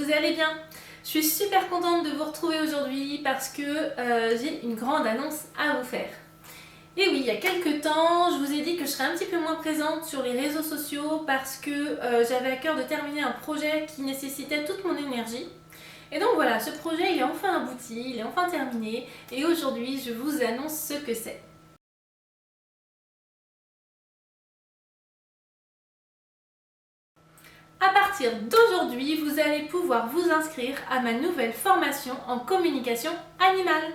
vous allez bien. Je suis super contente de vous retrouver aujourd'hui parce que j'ai une grande annonce à vous faire. Et oui, il y a quelques temps, je vous ai dit que je serais un petit peu moins présente sur les réseaux sociaux parce que j'avais à cœur de terminer un projet qui nécessitait toute mon énergie. Et donc voilà, ce projet il est enfin abouti, il est enfin terminé et aujourd'hui je vous annonce ce que c'est. À partir d'aujourd'hui, vous allez pouvoir vous inscrire à ma nouvelle formation en communication animale.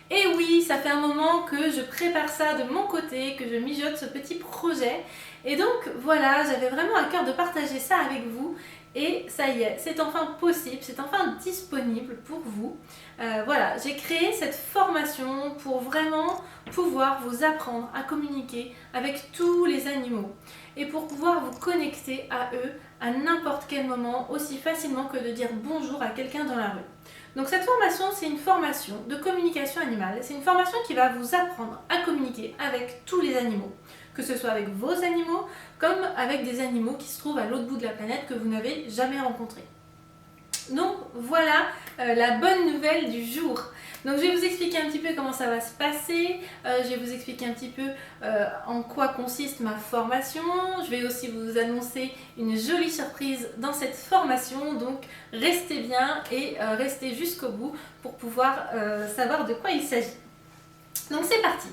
Et oui, ça fait un moment que je prépare ça de mon côté, que je mijote ce petit projet. Et donc voilà, j'avais vraiment à cœur de partager ça avec vous. Et ça y est, c'est enfin possible, c'est enfin disponible pour vous. Voilà, j'ai créé cette formation pour vraiment pouvoir vous apprendre à communiquer avec tous les animaux et pour pouvoir vous connecter à eux à n'importe quel moment, aussi facilement que de dire bonjour à quelqu'un dans la rue. Donc cette formation, c'est une formation de communication animale. C'est une formation qui va vous apprendre à communiquer avec tous les animaux, que ce soit avec vos animaux comme avec des animaux qui se trouvent à l'autre bout de la planète que vous n'avez jamais rencontrés. Donc voilà la bonne nouvelle du jour. Donc je vais vous expliquer un petit peu comment ça va se passer, je vais vous expliquer un petit peu en quoi consiste ma formation, je vais aussi vous annoncer une jolie surprise dans cette formation, donc restez bien et restez jusqu'au bout pour pouvoir savoir de quoi il s'agit. Donc c'est parti.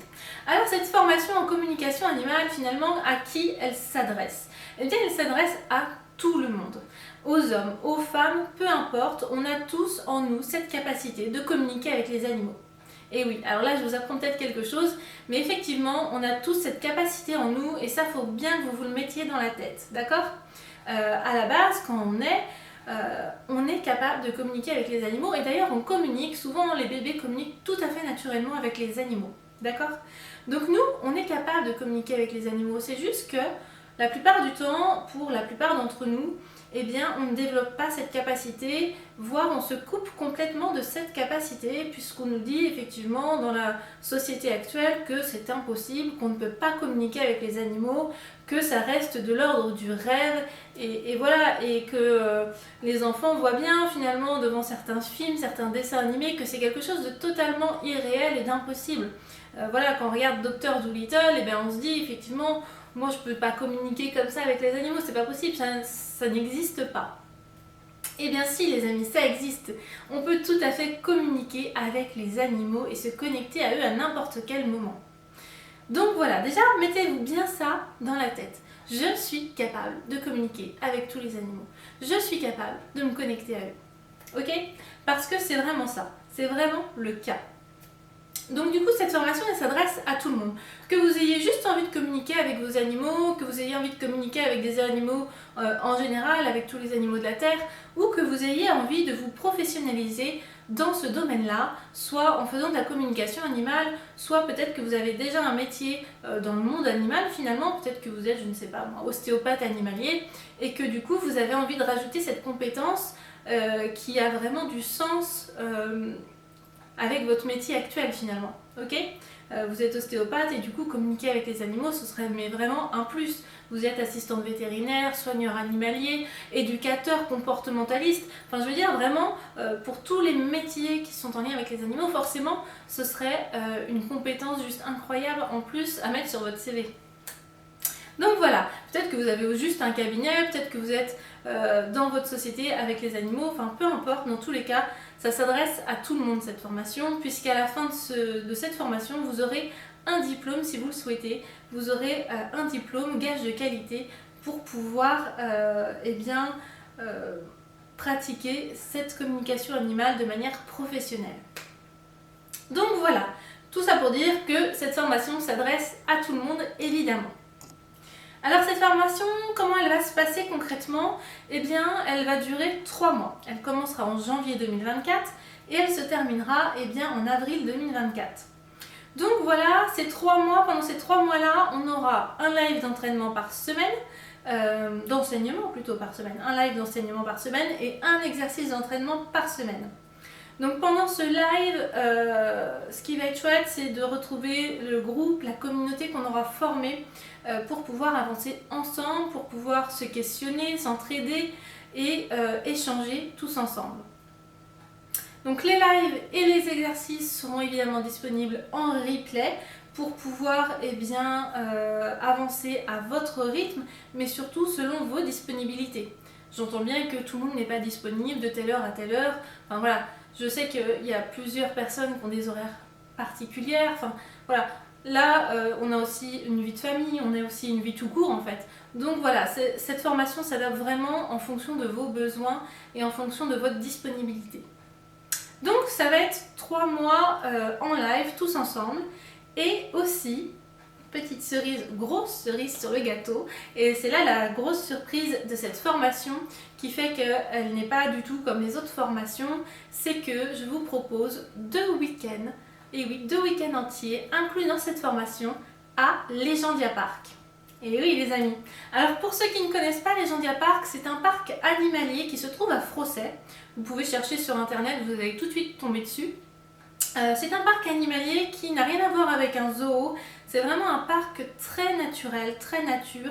Alors cette formation en communication animale, finalement, à qui elle s'adresse? Eh bien elle s'adresse à tout le monde. Aux hommes, aux femmes, peu importe, on a tous en nous cette capacité de communiquer avec les animaux. Et oui, alors là je vous apprends peut-être quelque chose, mais effectivement on a tous cette capacité en nous et ça faut bien que vous vous le mettiez dans la tête, d'accord? À la base, quand on est capable de communiquer avec les animaux et d'ailleurs on communique, souvent les bébés communiquent tout à fait naturellement avec les animaux, d'accord? Donc nous, on est capable de communiquer avec les animaux, c'est juste que la plupart du temps, pour la plupart d'entre nous, eh bien, on ne développe pas cette capacité, voire on se coupe complètement de cette capacité, puisqu'on nous dit effectivement dans la société actuelle que c'est impossible, qu'on ne peut pas communiquer avec les animaux, que ça reste de l'ordre du rêve, et voilà, et que les enfants voient bien finalement devant certains films, certains dessins animés, que c'est quelque chose de totalement irréel et d'impossible. Voilà, quand on regarde Dr. Dolittle, eh bien, on se dit effectivement, moi je peux pas communiquer comme ça avec les animaux, c'est pas possible, ça n'existe pas. Eh bien si les amis, ça existe. On peut tout à fait communiquer avec les animaux et se connecter à eux à n'importe quel moment. Donc voilà, déjà mettez-vous bien ça dans la tête. Je suis capable de communiquer avec tous les animaux. Je suis capable de me connecter à eux. Ok? Parce que c'est vraiment ça. C'est vraiment le cas. Donc du coup cette formation elle s'adresse à tout le monde. Que vous ayez juste envie de communiquer avec vos animaux, que vous ayez envie de communiquer avec des animaux en général, avec tous les animaux de la Terre, ou que vous ayez envie de vous professionnaliser dans ce domaine-là, soit en faisant de la communication animale, soit peut-être que vous avez déjà un métier dans le monde animal finalement, peut-être que vous êtes, je ne sais pas moi, ostéopathe animalier, et que du coup vous avez envie de rajouter cette compétence qui a vraiment du sens avec votre métier actuel finalement, ok? Vous êtes ostéopathe et du coup communiquer avec les animaux ce serait mais vraiment un plus. Vous êtes assistante vétérinaire, soigneur animalier, éducateur comportementaliste, enfin je veux dire vraiment pour tous les métiers qui sont en lien avec les animaux, forcément ce serait une compétence juste incroyable en plus à mettre sur votre CV. Donc voilà, peut-être que vous avez juste un cabinet, peut-être que vous êtes dans votre société avec les animaux, enfin peu importe, dans tous les cas, ça s'adresse à tout le monde cette formation, puisqu'à la fin de cette formation, vous aurez un diplôme si vous le souhaitez, vous aurez un diplôme gage de qualité pour pouvoir pratiquer cette communication animale de manière professionnelle. Donc voilà, tout ça pour dire que cette formation s'adresse à tout le monde évidemment. Alors cette formation, comment elle va se passer concrètement? Eh bien, elle va durer 3 mois. Elle commencera en janvier 2024 et elle se terminera en avril 2024. Donc voilà, pendant ces 3 mois-là, on aura un live d'entraînement par semaine, d'enseignement plutôt par semaine, un live d'enseignement par semaine et un exercice d'entraînement par semaine. Donc pendant ce live, ce qui va être chouette, c'est de retrouver le groupe, la communauté qu'on aura formée pour pouvoir avancer ensemble, pour pouvoir se questionner, s'entraider et échanger tous ensemble. Donc les lives et les exercices seront évidemment disponibles en replay pour pouvoir avancer à votre rythme, mais surtout selon vos disponibilités. J'entends bien que tout le monde n'est pas disponible de telle heure à telle heure. Enfin voilà, je sais qu'il y a plusieurs personnes qui ont des horaires particulières. Enfin voilà, là on a aussi une vie de famille, on a aussi une vie tout court en fait. Donc voilà, cette formation s'adapte vraiment en fonction de vos besoins et en fonction de votre disponibilité. Donc ça va être 3 mois en live tous ensemble et aussi, petite cerise, grosse cerise sur le gâteau, et c'est là la grosse surprise de cette formation qui fait qu'elle n'est pas du tout comme les autres formations, c'est que je vous propose 2 week-ends, et oui, 2 week-ends entiers inclus dans cette formation à Legendia Park. Et oui les amis, alors pour ceux qui ne connaissent pas Legendia Park, c'est un parc animalier qui se trouve à Frosset. Vous pouvez chercher sur internet, vous allez tout de suite tomber dessus. C'est un parc animalier qui n'a rien à voir avec un zoo, c'est vraiment un parc très naturel, très nature,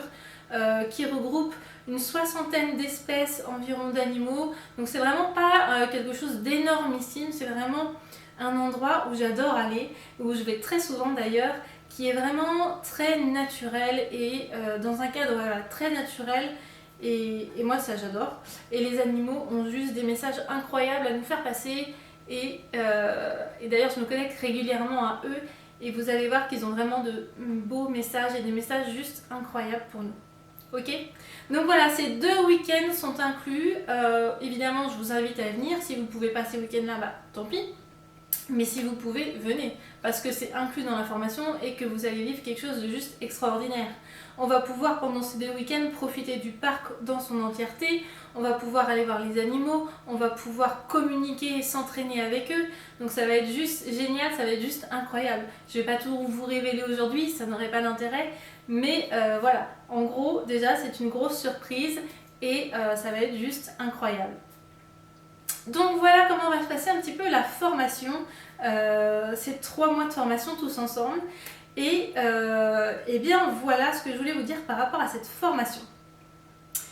qui regroupe une 60aine d'espèces environ d'animaux. Donc c'est vraiment pas quelque chose d'énormissime, c'est vraiment un endroit où j'adore aller, où je vais très souvent d'ailleurs, qui est vraiment très naturel et dans un cadre très naturel. Et moi ça j'adore. Et les animaux ont juste des messages incroyables à nous faire passer. Et d'ailleurs je me connecte régulièrement à eux et vous allez voir qu'ils ont vraiment de beaux messages et des messages juste incroyables pour nous. Ok? Donc voilà, ces 2 week-ends sont inclus. Évidemment je vous invite à venir. Si vous ne pouvez pas ces week-ends là, bah tant pis. Mais si vous pouvez, venez, parce que c'est inclus dans la formation et que vous allez vivre quelque chose de juste extraordinaire. On va pouvoir pendant ces 2 week-ends profiter du parc dans son entièreté, on va pouvoir aller voir les animaux, on va pouvoir communiquer et s'entraîner avec eux. Donc ça va être juste génial, ça va être juste incroyable. Je ne vais pas tout vous révéler aujourd'hui, ça n'aurait pas d'intérêt, mais voilà, en gros déjà c'est une grosse surprise et ça va être juste incroyable. Donc voilà comment va se passer un petit peu la formation, ces 3 mois de formation tous ensemble. Et bien voilà ce que je voulais vous dire par rapport à cette formation.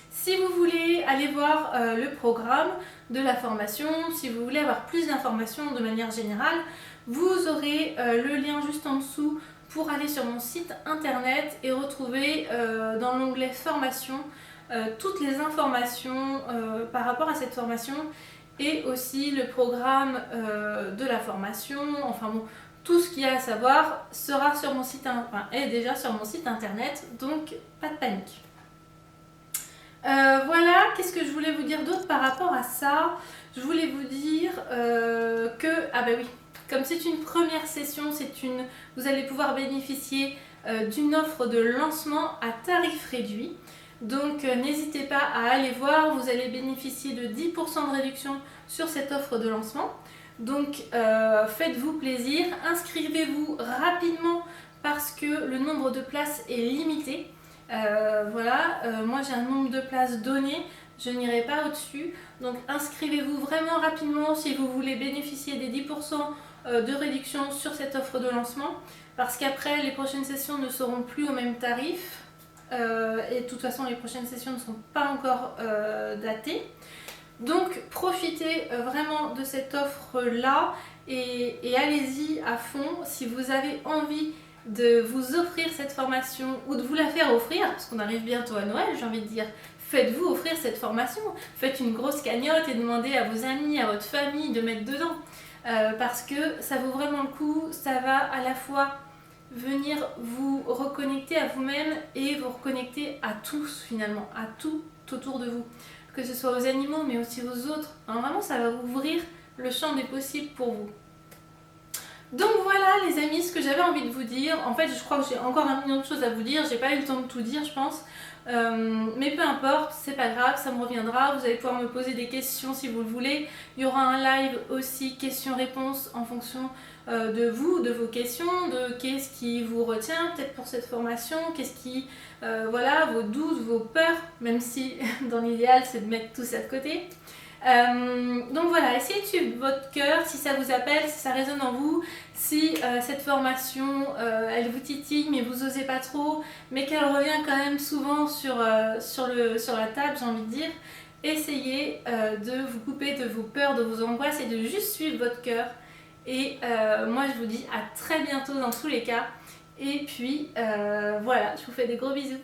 Si vous voulez aller voir le programme de la formation, si vous voulez avoir plus d'informations de manière générale, vous aurez le lien juste en dessous pour aller sur mon site internet et retrouver dans l'onglet formation toutes les informations par rapport à cette formation. Et aussi le programme de la formation, enfin bon, tout ce qu'il y a à savoir sera sur mon site, est déjà sur mon site internet, donc pas de panique. Voilà, qu'est-ce que je voulais vous dire d'autre par rapport à ça? Je voulais vous dire ah bah oui, comme c'est une première session, vous allez pouvoir bénéficier d'une offre de lancement à tarif réduit. Donc n'hésitez pas à aller voir, vous allez bénéficier de 10% de réduction sur cette offre de lancement. Donc faites-vous plaisir, inscrivez-vous rapidement parce que le nombre de places est limité. Moi j'ai un nombre de places donné, je n'irai pas au-dessus. Donc inscrivez-vous vraiment rapidement si vous voulez bénéficier des 10% de réduction sur cette offre de lancement. Parce qu'après les prochaines sessions ne seront plus au même tarif. Et de toute façon les prochaines sessions ne sont pas encore datées. Donc profitez vraiment de cette offre là et allez-y à fond si vous avez envie de vous offrir cette formation ou de vous la faire offrir, parce qu'on arrive bientôt à Noël, j'ai envie de dire, faites-vous offrir cette formation, faites une grosse cagnotte et demandez à vos amis, à votre famille de mettre dedans, parce que ça vaut vraiment le coup, ça va à la fois venir vous reconnecter à vous-même et vous reconnecter à tous finalement, à tout autour de vous, que ce soit aux animaux mais aussi aux autres. Alors vraiment ça va ouvrir le champ des possibles pour vous. Donc voilà les amis, ce que j'avais envie de vous dire. En fait je crois que j'ai encore un million de choses à vous dire, j'ai pas eu le temps de tout dire je pense. Mais peu importe, c'est pas grave, ça me reviendra, vous allez pouvoir me poser des questions si vous le voulez. Il y aura un live aussi questions-réponses en fonction de vous, de vos questions, de qu'est-ce qui vous retient peut-être pour cette formation, qu'est-ce qui, voilà, vos doutes, vos peurs, même si dans l'idéal c'est de mettre tout ça de côté. Donc voilà, essayez de suivre votre cœur si ça vous appelle, si ça résonne en vous, si cette formation elle vous titille mais vous osez pas trop, mais qu'elle revient quand même souvent sur la table, j'ai envie de dire. Essayez de vous couper de vos peurs, de vos angoisses et de juste suivre votre cœur. Et moi je vous dis à très bientôt dans tous les cas. Et puis voilà, je vous fais des gros bisous.